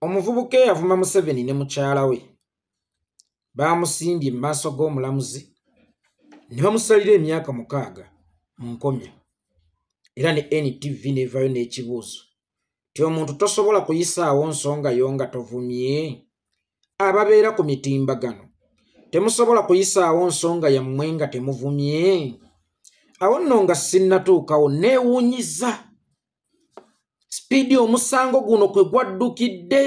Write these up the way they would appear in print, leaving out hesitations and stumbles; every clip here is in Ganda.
Omuvubuka yavuma Museveni ne mukyala we bamusimbye mu maaso g'omulamuzi ne bamusalira emyaka 6 mu nkomya era ne NTV nevayo n'ekibuuzo ti omuntu tosobola kuyisaawo nsonga yo nga tovumye ababeera ku mitimbagano temusobola kuyisaawo nsonga yammwe nga temuvumye awo nno nga sinnatuukawo neewuunyiza Speedy omusango guno kwe gwaddukidde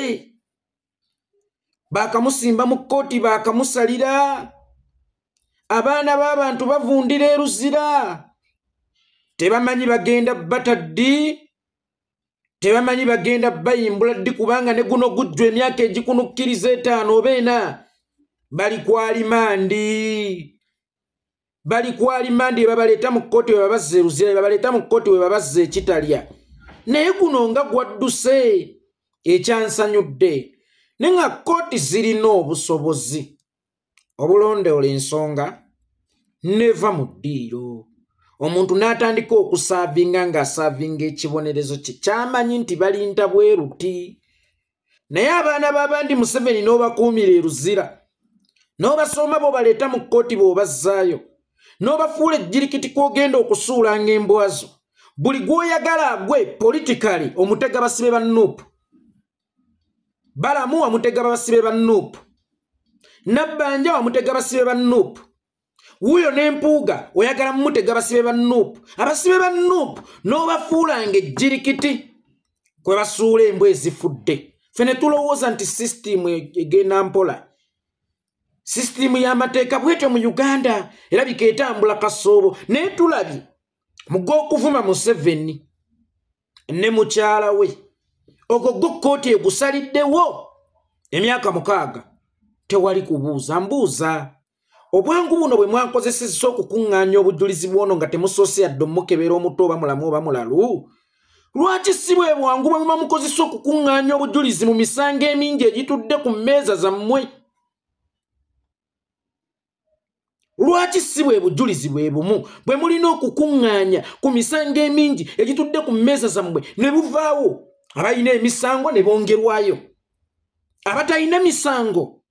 bakamusimba mu kkooti bakamusalira abaana b'abantu bavundira eruzira tebamanyi bagenda bataddi tebamanyi bagenda bayimbula ddi kubanga ne guno gujjwa emyaka egikunukkiriza 5 oba 4 bali kwalimandi babaleeta mu kkooti we babazza eruzira babaleeta mu kkooti we babazza ekitalya naye guno nga gwadduse ekyansanyudde ne nga kkooti zirina obusobozi obulondoola ensonga neva mu ddiiro omuntu n'atandika okusaavinga ng'asaavinga ekibonerezo kye kyamanyi nti balinta bweruti naye abaana b'abandi Museveni n'obakuumira eruzira n'obasoma b'obaleeta mu kkooti b'obazzaayo n'obafuula ejjirikiti kw'ogenda okusuulanga embwa zo buli gw'oyagala agwe politikali omutega basibe ba Nuupu Balamu wamutega basibe ba Nuupu Nabbanja wamutega basibe ba Nuupu wuyo n'empuuga oyagala mutega basibe ba Nuupu abasibe ba Nuupu n'obafuulanga ejjirikiti kwe basuula embwa ezifudde fene tulowooza nti sisitimu egenda mpola sisitimu y'amateeka bwetyo mu Uganda erabika etambula kasoobo naye tulabye mu gw'okuvuma Museveni ne mukyala we ogwo gwo kkooti egusaliddewo emyaka 6 tewali kubuuza mbuuza obwangu buno bwe mwankozesezza okukuŋŋaanya obujulizi bwono nga temusoose yadde omukebera omuto oba mulamu oba mulalu lwaki si bwe bwangu bwe muba mukozesa okukuŋŋaanya obujulizi mu misango emingi egitudde ku mmeeza zammwe lwaki si bwe bujulizi bwe bumu bwe mulina okukuŋŋaanya ku misango emingi egitudde ku mmeeza zammwe ne buvaawo abalina emisango ne bongerwayo abatalina misango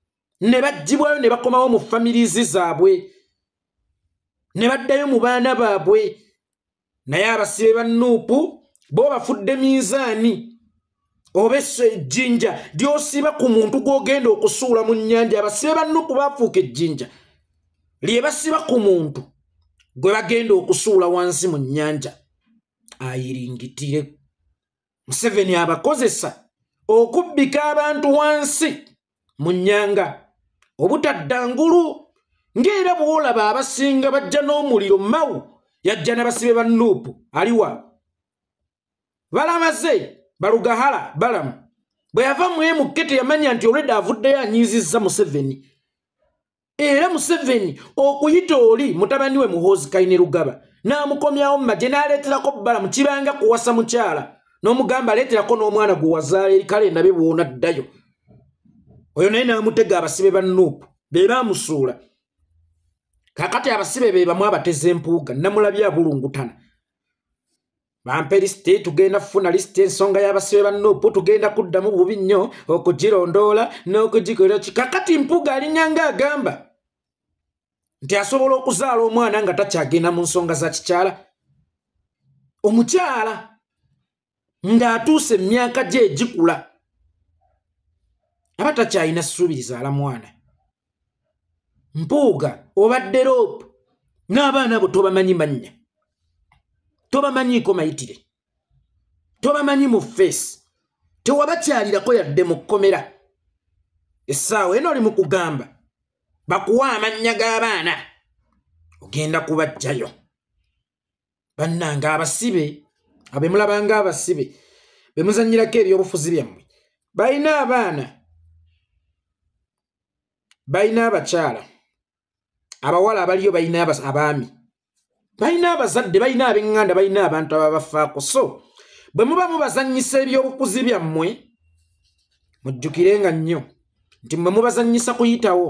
ne baggyibwayo ne bakomawo mu famirizi zaabwe ne baddayo mu baana baabwe naye abasibe ba Nuupu bo bafudde minzaani oba ejjinja ly'osiba ku muntu gw'ogenda okusuula mu nnyanja abasibe ba Nuupu baafuuka ejjinja lye basiba ku muntu gwe bagenda okusuula wansi mu nnyanja ayiringitire Museveni abakozesa okubbika abantu wansi mu nnyanga obutadda ngulu ng'era bw'olaba abasinga bajja n'omuliro mawu yajja n'abasibe ba Nuupu aliwa balamaze balugahala Balamu bwe yava mu emuke teyamanya nti olwedde avuddeyo anyiizizza Museveni era Museveni okuyita oli mutabani we Muhoozi Kainerugaba n'amukomyawo mu magye n'aleeterako Balamu kibanga kuwasa mukyala n'omugamba aleeterako n'omwana gwe wazaala eri kale ndabe bw'ona ddayo oyo naye n'amutega abasibe ba Nuupu be baamusuula kakati abasibe be bamu abateze empuuga namulabye abulungutana bampe lisite tugenda kufuna lisite ensonga y'abasibe ba Nuupu tugenda kuddamu bubi nnyo okugirondoola n'okugikola kakati mpuuga alinyanga agamba nti asobola okuzaala omwana nga takyagenda mu nsonga za kikyala omukyala ng'atuuse emyaka gye egikula aba takyalina ssuubi lizaala mwana mpuuga obadde Loopu n'abaana bo tobamanyi mannya tobamanyiiko mayitire tobamanyi mu feesi tewabakyalirako yadde mu kkomera essaawa eno oli mu kugamba bakuwa amannya g'abaana ogenda kubajjayo bannanga abasibe abemulabanga abasibe bemuzannyirako ebyobufuzi byammwe balina abaana balina abakyala abawala abaliyo balina abaami balina abazadde balina ab'eŋŋanda balina abantu ababafaako so bwe muba mubazannyisa ebyobufuzi byammwe mujjukirenga nnyo nti mwe mubazannyisa kuyitawo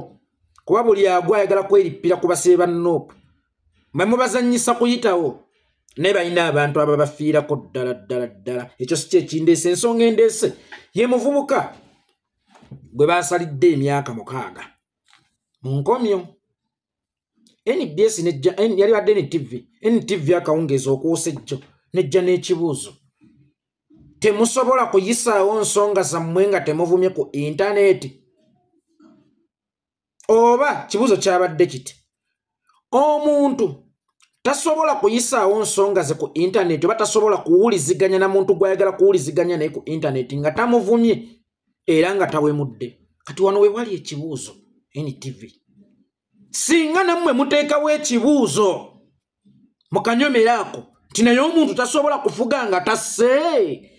kuba buli agwa ayagala kwerippira ku basibe ba Nuupu mwe mubazannyisa kuyitawo naye balina abantu ababafiirako ddala ekyo si kyekindeese ensonga endeese ye muvubuka gwe basalidde emyaka 6 mu nkomyo. NBS yali badde NTV akawungeeza okuusa ejjo nejja n'ekibuuzo. Temusobola kuyisaawo nsonga zammwe nga temuvumye ku intaneti? Oba kibuuzo kyabadde kiti, omuntu tasobola kuyisaawo nsonga ze ku intaneti oba tasobola kuwuliziganya na muntu gwayagala kuwuliziganya naye ku intaneti nga tamuvumye era nga tawemudde? Kati wano we wali ekibuuzo NTV. Singa nammwe muteekawo ekibuuzo mu kanyomeraako nti naye omuntu tasobola kufuga nga tasse,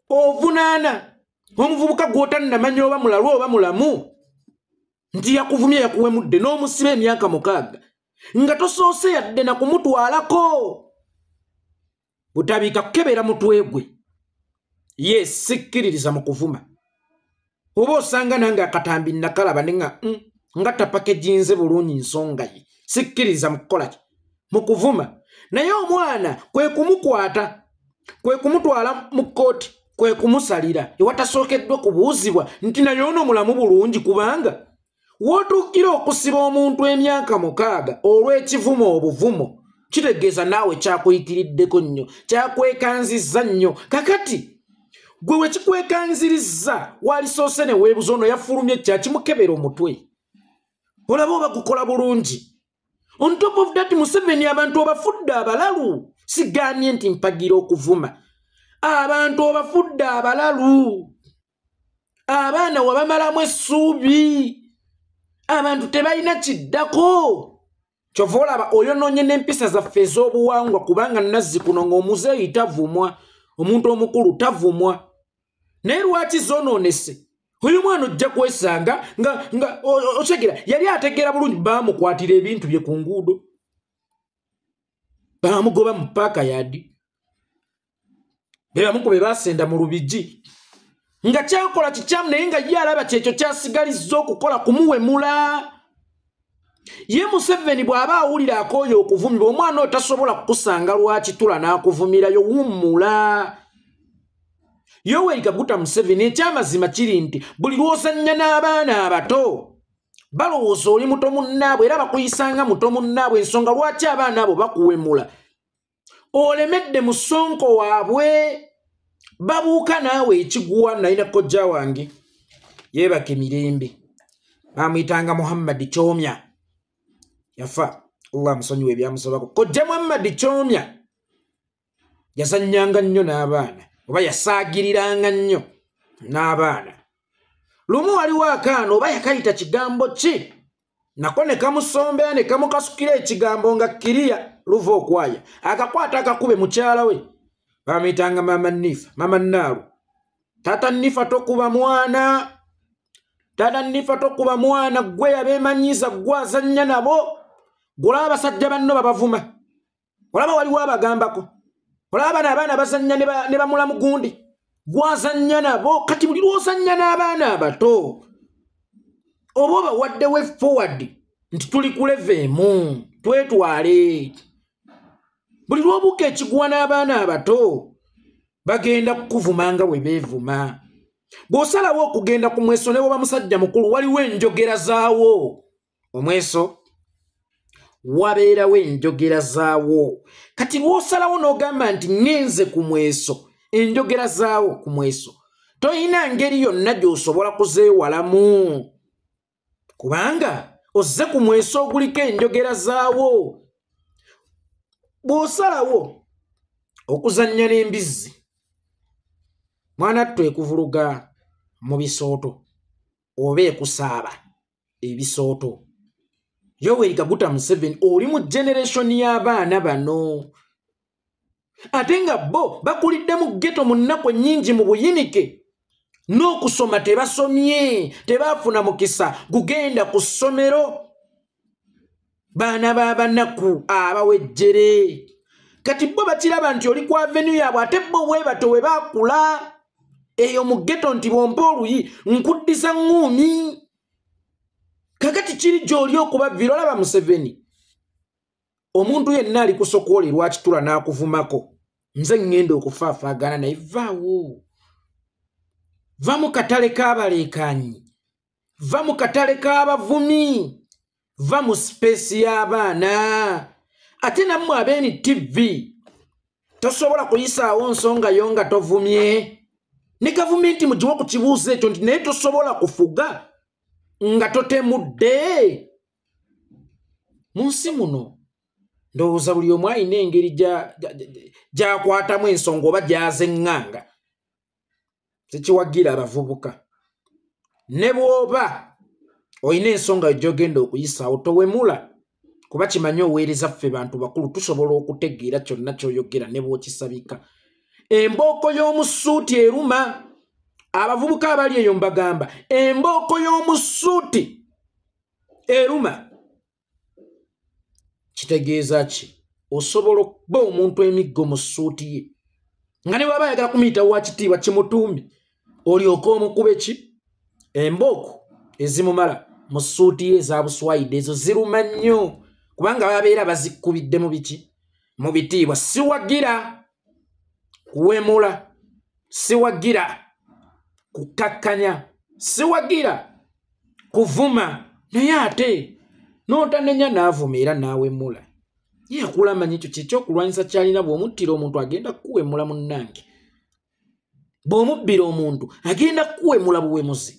ovunaana omuvubuka gw'otannamanya oba mulalu oba mulamu nti yakuvumye yakuwemudde n'omusiba emyaka 6 nga tosoose yadde na kumutwalako. Butabiika kukebera mutwe gwe. Ye sikkiririza mu kuvuma. Oba osanga nange akatambi nakalaba nga tapakejinze bulungi nsonga ye. Sikkiririza mu kukola mu kuvuma. Naye omwana kwe kumukwata, kwe kumutwala mu kkooti, kwe kumusalira ewatasookeddwa kubuuzibwa nti naye ono mulamu bulungi, kubanga wootuukira okusiba omuntu emyaka 6 olw'ekivumo obuvumo kitegeeza naawe kyakuyitiriddeko nnyo, kyakwekanzizza nnyo. Kakati gwe wekikwekanzirizza walisoose ne weebuza ono yafulumye kyakimukebera omutwe, olaba oba gukola bulungi. On top of that, Museveni abantu abafudde abalalu. Sigaanye nti mpagira okuvuma. Abantu abafudde abalalu. Abaana wabamalamu essuubi. Abantu tebalina kiddako. Kyova olaba oyonoonye n'empisa zaffe ez'obuwangwa kubanga nazzi kuno ng'omuzeeyi tavumwa, omuntu omukulu tavumwa. Naye lwaki zonoonese? Oyo mwana ojja kwesanga nga okyegera yali ategeera bulungi baamukwatira ebintu bye ku nguudo, baamugoba mu paaka yadi, bebamuko be baasenda mu lubigi nga kyakola kikyamu naye nga ye alaba kyekyo kyasigalizza okukola kumuwemula. Ye Museveni bw'aba awulira akooyo okuvumibwa, omwana oyo tasobola kukusanga lwakitula n'akuvumirayo, wummula. Yoweri Kaguta Museveni ekyamazima kiri nti buli lw'ozannya n'abaana abato balowooza oli muto munnaabwe era bakuyisanga muto munnaabwe, ensonga lwaki abaana abo bakuwemula. Olemedde mu ssonko waabwe, babuuka naawe ekiguwa. Nalina kojja wange yeebake mirembe, bamuyitanga Muhammad Kyomya, yafa Allah musonyiwe ebyamusobako. Kojja Muhammad Kyomya yazannyanga nnyo n'abaana oba yasaagiriranga nnyo n'abaana. Lumu waliwo akaana oba yakayita kigambo ki nako ne kamusombera ne kamukasukira ekigambo nga kiriya luva okwaya, akakwata akakube mukyala we, bamuyitanga Mama Nifa, Mama Naalu. Tata Nifa tokuba mwana, Tata Nifa tokuba mwana, gwe yabeemanyiza gwe azannya nabo, golaba abasajja banno babavuma, olaba waliwo abagambako, olaba abaana bazannya ne bamulamu gundi, gwazannya nabo. Kati buli lw'ozannya n'abaana abato oba obawaddewo forward nti tuli ku level emu twetwale, buli lw'obuuka ekiguwa n'abaana abato bagenda kukuvuma nga bwe beevuma. Bw'osalawo okugenda ku mweso ne bw'oba musajja mukulu waliwo enjogera zaawo. Omweso wabeerawo enjogera zaawo. Kati lw'osalawo n'ogamba nti ngenze ku mweso, enjogera zaawo ku mweso toyina ngeri yonna gy'osobola kuzeewalamu, kubanga ozze ku mweso oguliko enjogera zaawo. Bw'osalawo okuzannya n'embizzi, mwana tto ekuvuluga mu bisooto oba ekusaaba ebisooto. Yoweri Kaguta Museveni oli mu generation y'abaana bano, ate nga bo bakulidde mu ghetto mu nnaku ennyingi mu buyinike, n'okusoma tebasomye, tebaafuna mukisa gugenda ku ssomero. Baana b'abanaku abawejjere, kati bo bakiraba nti oli ku avenue yaabwe, ate bo bwe bato we baakula eyo mu ghetto nti bompa oluyi nkuddiza ng'umi. Kakati kiri gy'oli okubavira. Olaba Museveni omuntu yenna ali kusokooli lwakitula n'akuvumako, nze ngenda okufaafaagana naye vaawo, va mu katale k'abaleekanyi, va mu katale k'abavumi, va mu space y'abaana. Ate nammwe abeeni TV tosobola kuyisaawo nsonga yo nga tovumye. Ne gavumenti mugiwe ku kibuuzo ekyo nti naye tosobola kufuga nga totemudde. Mu nsi muno ndowooza buli omu alina engeri gy'akwatamu ensonga oba gy'azeŋŋanga. Tekiwagira abavubuka. Ne bw'oba olina ensonga gy'ogenda okuyisaawo towemula, kuba kimanyi oweereza ffe bantu bakulu tusobola okutegeera kyonna ky'oyogera ne bw'okisabika. Embooko y'omu ssuuti eruma. Abavubuka abali eyo mbagamba embooko y'omu ssuuti eruma. Kitegeeza ki? Osobola okuba omuntu emiggo mu ssuuti ye nga ne bw'aba ayagala kumuyita wa kitiibwa kimutuumi, olyoka omukube ki? Embooko ezimumala mu ssuuti ye eza buswayide ezo ziruma nnyo kubanga babeera bazikubidde mu biki? Mu bitiibwa. Siwagira kuwemula, siwagira kukakkanya, siwagira kuvuma, naye ate n'otanenya n'avuma era n'awemula. Ye akula amanyi ekyo kyekyokulwanyisa kyalina. Bw'omuttira omuntu agenda kuwemula munnange, bw'omubbira omuntu agenda kuwemula buwemuzi.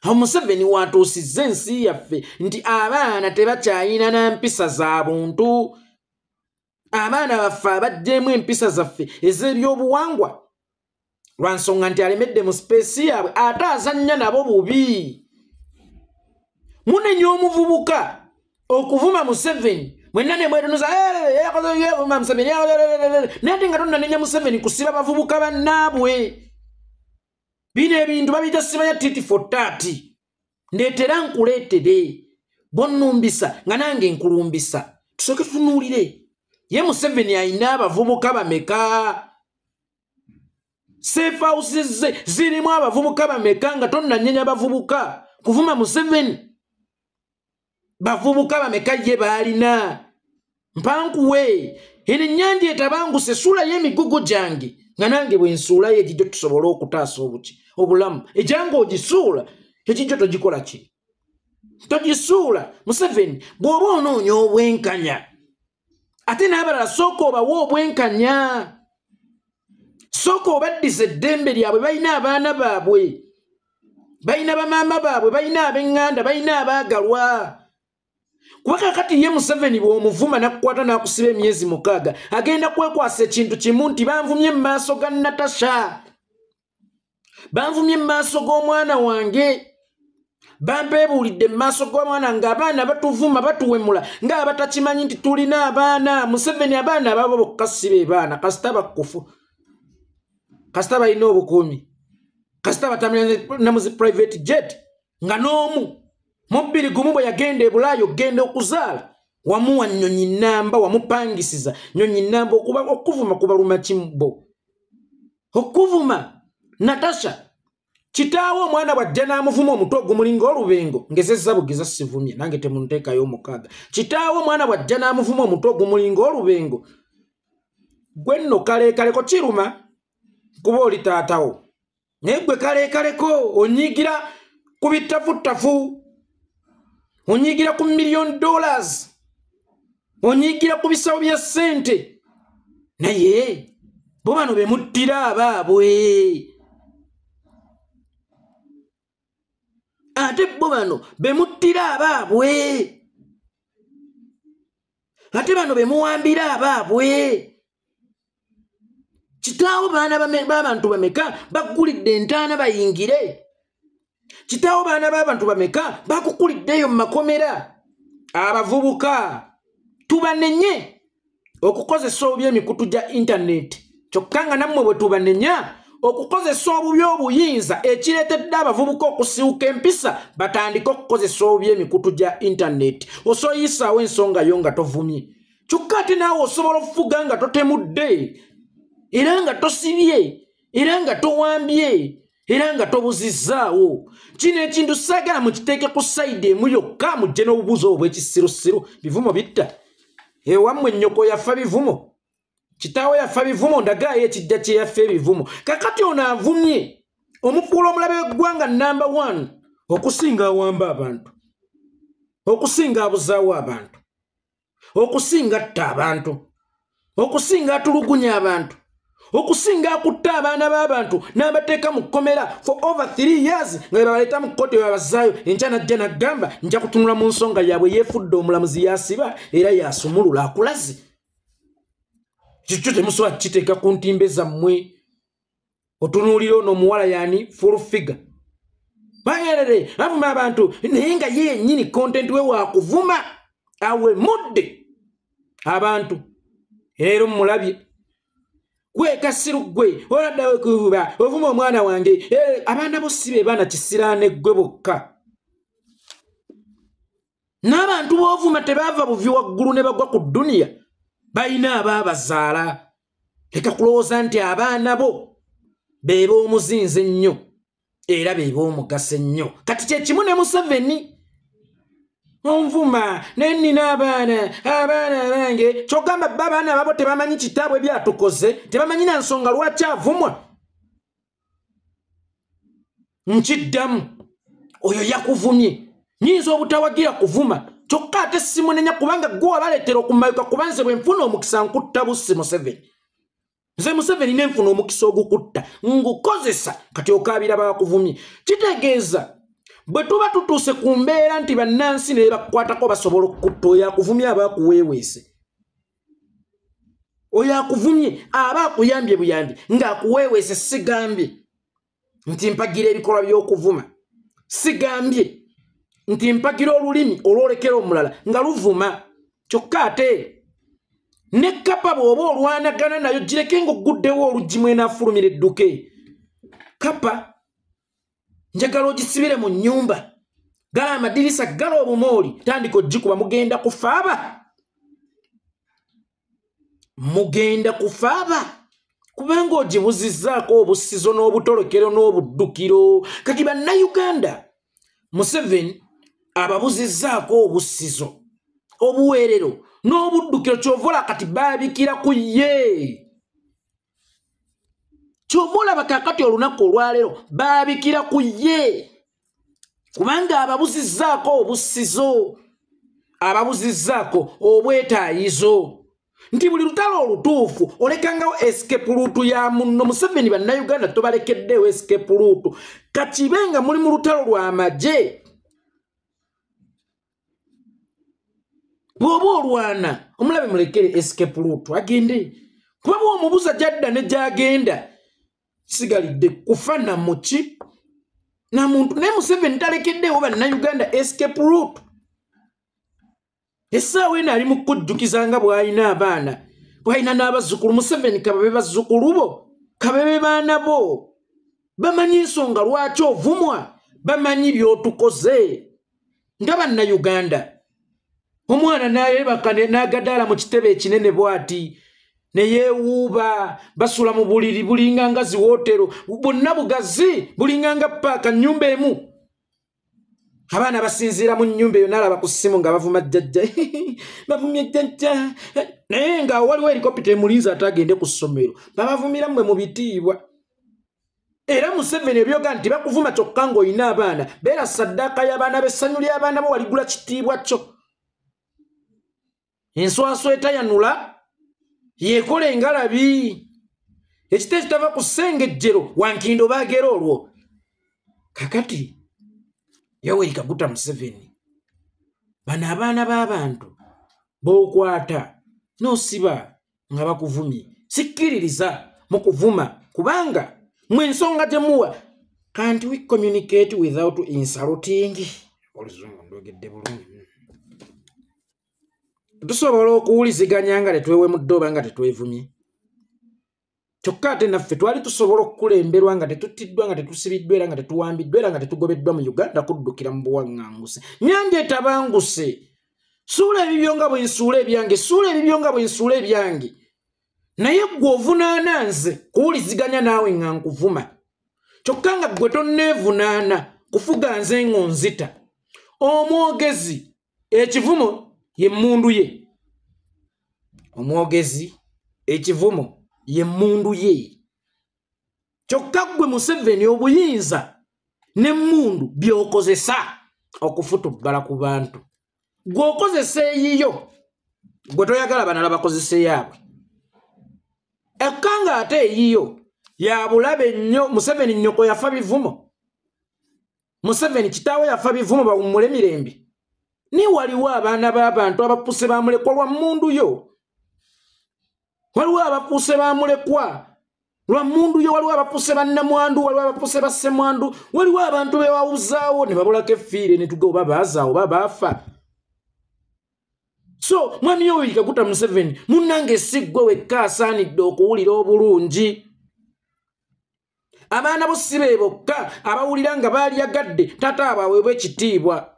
Awo Museveni watuusizza ensi yaffe nti abaana tebakyayina na mpisa za buntu. Abaana baffe abaggyemu empisa zaffe ez'ebyobuwangwa lwa nsonga nti alemedde mu sipeesi yaabwe ate azannya nabo bubi. Munenya omuvubuka okuvuma Museveni mwenna ne mwetunuza yavuma Museveni naye ate nga tonnanenya Museveni kusiba bavubuka bannaabwe. Bino ebintu babiyita simanya titi for tati. Ndeetera nkuleetere bonnumbisa nga nange nkulumbisa. Tusooke tutunuulire ye Museveni alina abavubuka bameka? Safe houses ze zirimu abavubuka bameka nga tonnanyenya bavubuka kuvuma Museveni? Bavubuka bameka ye baalina? Mpankuwe eno ennyanja etabanguse suula y'emigugu gyange nga nange bwe nsuulayo egijjo tusobole okutaasa obulamu. Egyange ogisuula egijjo togikola ki? Togisuula. Museveni bw'oba onoonya obwenkanya ate n'abalala sooka obawa obwenkanya. Sooka obaddiza eddembe lyabwe. Balina abaana baabwe, balina bamaama baabwe, balina ab'eŋŋanda, balina abaagalwa. Kuba kakati ye Museveni bw'omuvuma n'akukwata n'akusiba emyezi 6 agenda kwekwasa ekintu kimu nti banvumye mu maaso ga Natasha, banvumye mu maaso g'omwana wange, bampeebuulidde mu maaso g'omwana ng'abaana batuvuma batuwemula ng'abatakimanyi nti tulina abaana. Museveni abaana ababo bokka si be baana, kasita bakkufu, kasita balina obukuumi, kasita batambulira na mu private jet nga n'omu mu 20 bwe yagenda e Bulaaya okugenda okuzaala wamuwa nnyonyi nnamba, wamupangisiza nnyonyi nnamba okuvuma kubaluma kimbo. Okuvuma Natasha kitaawo omwana bw'ajja n'amuvuma omutwe ogumulinga olubengo ngezezza bugeza sivumye nange temunteekayo 6. Kitaawo omwana bw'ajja n'amuvuma omutwe ogumulinga olubengo gwe nno kaleekaleko kiruma kuba oli taatawo, naye gwe kaleekaleko onyiigira ku bittafutafu, onyiigira ku $1 million, onyiigira ku bisawo bya ssente, naye bo bano be muttira abaabwe. Ate bo bano be muttira abaabwe, ate bano be muwambira abaabwe. Kitaawo baana b'abantu bameka baggulidde entaana bayingire? Kitaawo baana b'abantu bameka bakukuliddeyo mu makomera? Abavubuka tubanenye okukozesa obubi emikutu gya intaneti, kyokka nga nammwe bwe tubanenya okukozesa obubi obuyinza ekireetedde abavubuka okusiuka empisa batandike okukozesa obubi emikutu gya intaneti. Osoyisaawo ensonga yo nga tovumye, kyokka ate naawe osobola okufuga nga totemudde era nga tosibye era nga towambye era nga tobuzizzaawo. Kino ekintu saagala mukiteeke ku sayidi emu yokka mujje n'obubuuzo obw'ekisirusiru. Bivumo bitta. Ewammwe nnyoko yafa bivumo, kitaawe yafa bivumo, ndagaayo ekijja kye yafa ebivumo. Kakati ono avumye omufuula omulabe w'eggwanga number 1 okusinga awamba abantu, okusinga abuzaawo abantu, okusinga atta abantu, okusinga atulugunya abantu, okusinga akutta abaana b'abantu n'abateeka mu kkomera for over 3 years nga bebaleeta mu kkooti babazaayo enkya najja n'agamba nja kutunula mu nsonga yaabwe yeefudde omulamuzi yasiba era yasumulula akulazi. Kikyo temusobola kiteeka ku ntimbe zammwe. Otunuulira ono omuwala yani full figure. Bayerere avuma abantu naye nga ye yennyini content we waakuvuma awemudde abantu. Leero mulabye gwe kasiru gwe oladdawe kuvuba ovuma omwana wange abaana bo si be baana kisiraane gwe bokka. N'abantu boovuma tebaava buvi waggulu ne bagwa ku dduniya balina abaabazaala. Leka kulowooza nti abaana bo beeba omuzinze ennyo era beeba omugaso ennyo. Kati kye kimu ne Museveni onvuma nennina abaana bange kyogamba bba abaana babo tebamanyi kitaabwe byatukoze tebamanyi na nsonga lwaki avumwa. Nkiddamu oyo yakuvumye nyinza obutawagira kuvuma kyokka ate simunenya kubanga gwe wabaleetera okumayuka kuba nze bwe nfuna omukisa nkutta bussi Museveni. Nze Museveni ne nfuna omukisa ogukutta ngukozesa kati okaabira bakuvumye. Kitegeeza bwe tuba tutuuse ku mbeera nti bannansi ne bakukwatako basobola okukutta oyo akuvumye aba akuweeweese. Oyo akuvumye aba akuyambye buyambi ng'akuweeweese. Sigambye nti mpagira ebikolwa by'okuvuma, sigambye nti mpagira olulimi olwolekera omulala nga luvuma. Kyokka ate ne Kapa bw'oba olwanagana nayo gireke ng'oguddewo oluggi mwenaafulumira edduke. Kapa njagala ogisibire mu nnyumba, gala amadirisa gala obumooli tandika ogikuba. Mugenda kufaaba, mugenda kufaaba kubanga ogibuzizzaako obusizo n'obutolokero n'obuddukiro. Kati bannayuganda Museveni ababuzizzaako obusizo, obuweerero n'obuddukiro kyovola kati baabikira ku ye. Kyovola bakakati olunaku olwaleero baabikira ku ye kubanga ababuzizzaako obusizo, ababuzizzaako obwetaayizo nti buli lutalo olutuufu olekangawo escape route ya munno. Museveni bannayuganda tobalekeddeewo escape route. Kakibenga muli mu lutalo lw'amagye bw'oba olwana omulabe mulekere escape route agende kuba bw'omubuza gyadda ne gyagenda sigalidde kufa na muki na muntu. Naye Museveni talekeddeewo bannayuganda escape route. Essaawa eno ali mu kujjukiza nga bw'alina abaana, bw'alina n'abazzukulu. Museveni kababe bazzukulu bo, kababe baana bo, bamanyi ensonga lwaki ovumwa, bamanyi by'otukoze nga bannayuganda. Omwana n'ayebaka n'agadaala mu kitebe ekinene bw'ati ne yeewuuba, basula mu buliri bulinga nga ziwootero, bwonna bugazi bulinga nga paaka nnyumba emu. Abaana basinziira mu nnyumba eyo n'alaba ku ssimu nga bavuma jjajja bavumye jjajja naye nga waliwo helikopita emulinzi ate agende ku ssomero. Babavumira mmwe mu bitiibwa. Era Museveni ebyoga nti bakuvuma kyokka ng'olina abaana beera saddaaka y'abaana b'essanyu ly'abaana bo waligula kitiibwa kyo. Enswaswa etayanula yeekola engalabi. Ekita ekitava ku ssengejjero wankindo baagera olwo. Kakati Yoweri Kaguta Museveni bano abaana b'abantu b'okwata n'osiba nga bakuvumye. Sikkiririza mu kuvuma kubanga mwe ensonga gye muwa. Can't we communicate without insulting? Oluzungu ndogedde bulungi. Tusobola okuwuliziganya nga tetwewemudde oba nga tetwevumye. Kyokka ate naffe twali tusobola okukulemberwa nga tetuttiddwa, nga tetusibiddwa, era nga tetuwambiddwa, era nga tetugobeddwa mu Uganda kuddukira mu buwaŋŋanguse. Nyanja etabanguse. Suula ebibyo nga bwe nsuula ebyange, suula ebibyo nga bwe nsuula ebyange. Naye ggwe ovunaana nze kuwuliziganya naawe nga nkuvuma. Kyokka nga ggwe tonneevunaana kufuga nze ng'onzita. Omwogezi ekivumo ye mmundu ye. Omwogezi ekivumo ye mmundu ye. kyokka gwe Museveni obuyinza n'emmundu by'okozesa okufutubbala ku bantu gw'okozesa eyiyo gwe toyagala banala bakozesa eyaabwe ekkanga ate eyiyo ya bulabe nnyo. Museveni nnyoko yafa bivumo. Museveni kitaawe yafa bivumo bawummule mirembe. Ni waliwo abaana b'abantu abapuuse baamulekwa lwa mmundu yo. Waliwo abapuuse baamulekwa lwa mmundu yo, waliwo abapuuse bannamwandu, waliwo abapuuse bassemwandu, waliwo abantu bewawuzaawo ne babulako effiire ne tuga oba baazaawo oba baafa. So mwami Yoweri Kaguta Museveni munnange si ggwe wekka asaanidde okuwulira obulungi. Abaana bo si be bokka abawulira nga baalyagadde tata abaweebwa ekitiibwa.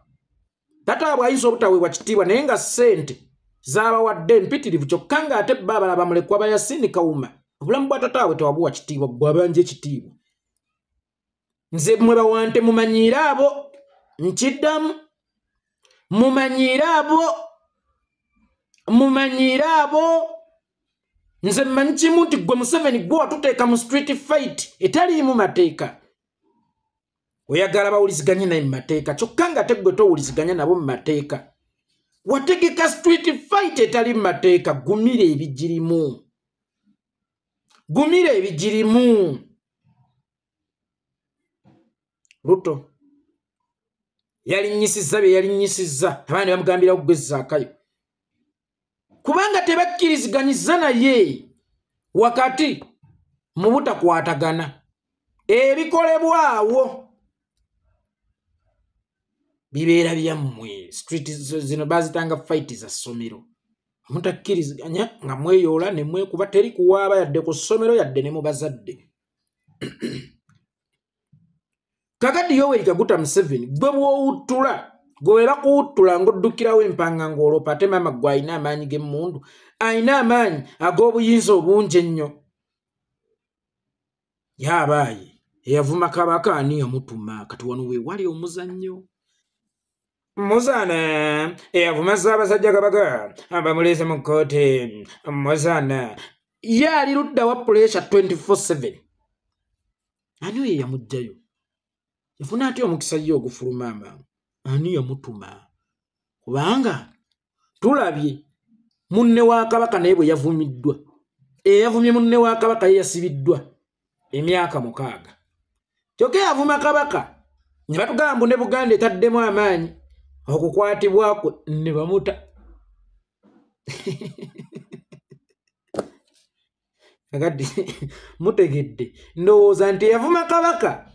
Tata abwe ayinza obutaweebwa kitiibwa naye nga ssente z'abawadde empitirivu kyokka ng'ate bba abalala bamulekwa ba Yasin Kawuma. Obulamu bwa tata abwe tewabuwa kitiibwa, gwe abanja ekitiibwa. Nze mmwe bawante mumanyiire abo, nkiddamu mumanyiire abo. Nze mmanyi kimu nti gwe Museveni gwe watuteeka mu street fight etaliimu mateeka. Oyagala bawuliziganye naye mu mateeka kyokka nga te gwe towuliziganya nabo mu mateeka. Wategeka street fight etali mu mateeka. Gumira ebigirimu. Ruto yalinyisizza bye yalinyisizza abaana bamugambira okugezzaakayo kubanga tebakkiriziganyizza naye wakati mu butakwatagana. Ebikolebwawo bibeera byammwe. Street zino bazitanga fight za ssomero. Mutakkiriziganya nga mweyoola ne mwekuba teri kuwaaba yadde ku ssomero yadde ne mu bazadde. Kakati Yoweri Kaguta Museveni gwe bw'owuttula gwe bakuwuttula ng'oddukirawo empanga ng'oloopa ate maama gwe alina amaanyi g'emmundu, alina amaanyi ag'obuyinza obungi ennyo. Yaabaaye eyavuma kabaka ani yamutuma kati wano we wali omuzannyo. Muzaana eyavuma Ssaabasajja Kabaka abamuleese mu kkooti. Muzaana ye ali ludda wa pressure 24/7. Ani oyo yamuggyayo? Yafuna ate omukisa ye ogufuluma amangu. Ani yamutuma? Kubanga tulabye munne wa Kabaka naye bwe yavumiddwa. Eyavumye munne wa Kabaka ye yasibiddwa emyaka 6. Kyokka yavuma Kabaka ne batugamba ne Buganda etaddemu amaanyi okukwatibwako ne bamuta. Agadi mutegedde ndowooza nti yavuma Kabaka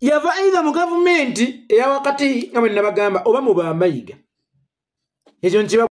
yava either mu gavumenti eya wakati nga bwe nabagamba oba mu bamayiga. Ekyo nkiba